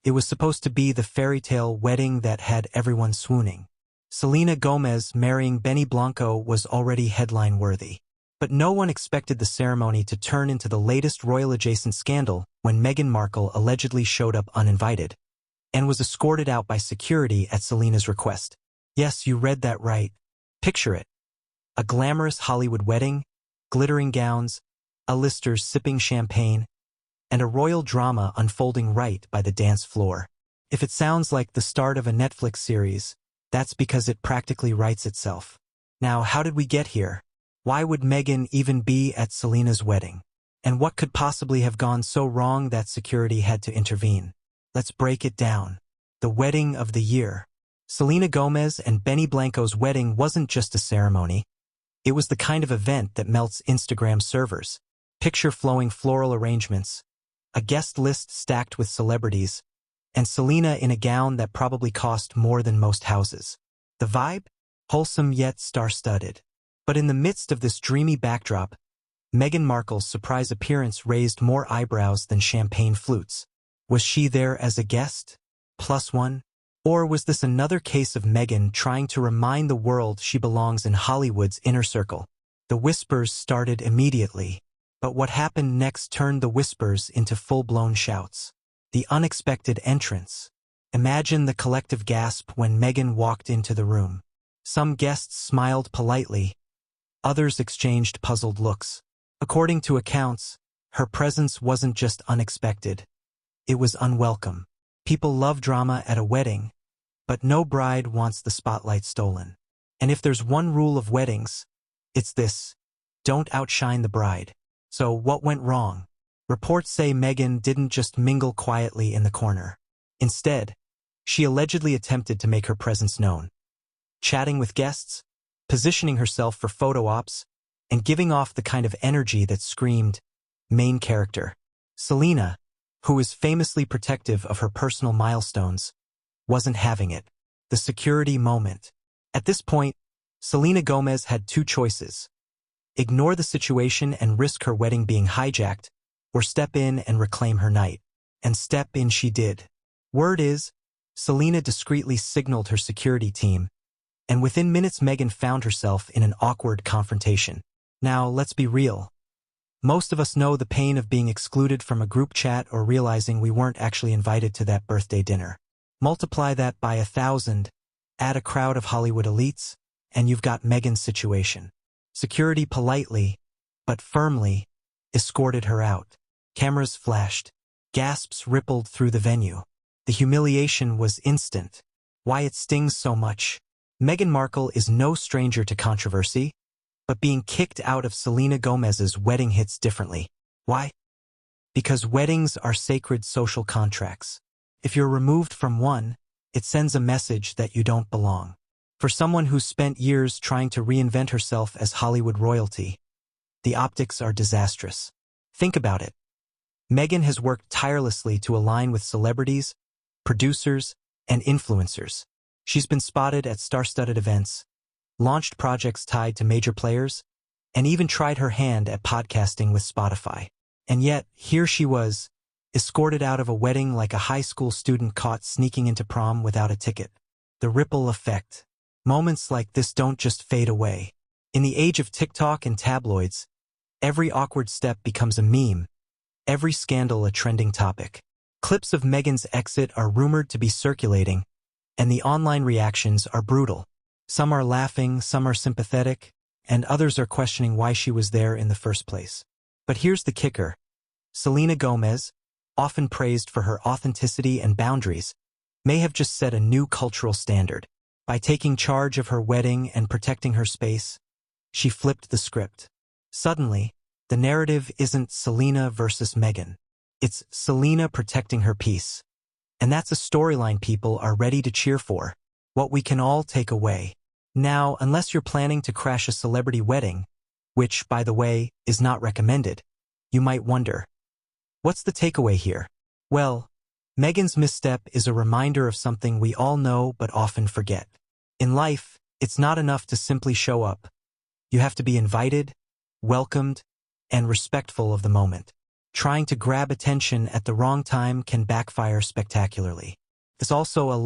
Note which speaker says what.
Speaker 1: It was supposed to be the fairy tale wedding that had everyone swooning. Selena Gomez marrying Benny Blanco was already headline-worthy. But no one expected the ceremony to turn into the latest royal-adjacent scandal when Meghan Markle allegedly showed up uninvited and was escorted out by security at Selena's request. Yes, you read that right. Picture it. A glamorous Hollywood wedding, glittering gowns, A-listers sipping champagne, and a royal drama unfolding right by the dance floor. If it sounds like the start of a Netflix series, that's because it practically writes itself. Now, how did we get here? Why would Meghan even be at Selena's wedding? And what could possibly have gone so wrong that security had to intervene? Let's break it down. The wedding of the year. Selena Gomez and Benny Blanco's wedding wasn't just a ceremony. It was the kind of event that melts Instagram servers. Picture-flowing floral arrangements, a guest list stacked with celebrities, and Selena in a gown that probably cost more than most houses. The vibe? Wholesome yet star-studded. But in the midst of this dreamy backdrop, Meghan Markle's surprise appearance raised more eyebrows than champagne flutes. Was she there as a guest? Plus one? Or was this another case of Meghan trying to remind the world she belongs in Hollywood's inner circle? The whispers started immediately, but what happened next turned the whispers into full-blown shouts. The unexpected entrance. Imagine the collective gasp when Meghan walked into the room. Some guests smiled politely. Others exchanged puzzled looks. According to accounts, her presence wasn't just unexpected. It was unwelcome. People love drama at a wedding, but no bride wants the spotlight stolen. And if there's one rule of weddings, it's this: don't outshine the bride. So what went wrong? Reports say Meghan didn't just mingle quietly in the corner. Instead, she allegedly attempted to make her presence known. Chatting with guests, positioning herself for photo ops, and giving off the kind of energy that screamed, main character. Selena, who is famously protective of her personal milestones, wasn't having it. The security moment. At this point, Selena Gomez had two choices: ignore the situation and risk her wedding being hijacked, or step in and reclaim her night. And step in she did. Word is, Selena discreetly signaled her security team, and within minutes Meghan found herself in an awkward confrontation. Now, let's be real. Most of us know the pain of being excluded from a group chat or realizing we weren't actually invited to that birthday dinner. Multiply that by 1,000, add a crowd of Hollywood elites, and you've got Meghan's situation. Security politely, but firmly, escorted her out. Cameras flashed. Gasps rippled through the venue. The humiliation was instant. Why it stings so much? Meghan Markle is no stranger to controversy, but being kicked out of Selena Gomez's wedding hits differently. Why? Because weddings are sacred social contracts. If you're removed from one, it sends a message that you don't belong. For someone who's spent years trying to reinvent herself as Hollywood royalty, the optics are disastrous. Think about it. Meghan has worked tirelessly to align with celebrities, producers, and influencers. She's been spotted at star-studded events, launched projects tied to major players, and even tried her hand at podcasting with Spotify. And yet, here she was, escorted out of a wedding like a high school student caught sneaking into prom without a ticket. The ripple effect. Moments like this don't just fade away. In the age of TikTok and tabloids, every awkward step becomes a meme, every scandal a trending topic. Clips of Meghan's exit are rumored to be circulating, and the online reactions are brutal. Some are laughing, some are sympathetic, and others are questioning why she was there in the first place. But here's the kicker. Selena Gomez, often praised for her authenticity and boundaries, may have just set a new cultural standard. By taking charge of her wedding and protecting her space, she flipped the script. Suddenly, the narrative isn't Selena versus Meghan. It's Selena protecting her peace. And that's a storyline people are ready to cheer for. What we can all take away. Now, unless you're planning to crash a celebrity wedding, which, by the way, is not recommended, you might wonder, what's the takeaway here? Well, Meghan's misstep is a reminder of something we all know but often forget. In life, it's not enough to simply show up. You have to be invited, welcomed, and respectful of the moment. Trying to grab attention at the wrong time can backfire spectacularly. There's also a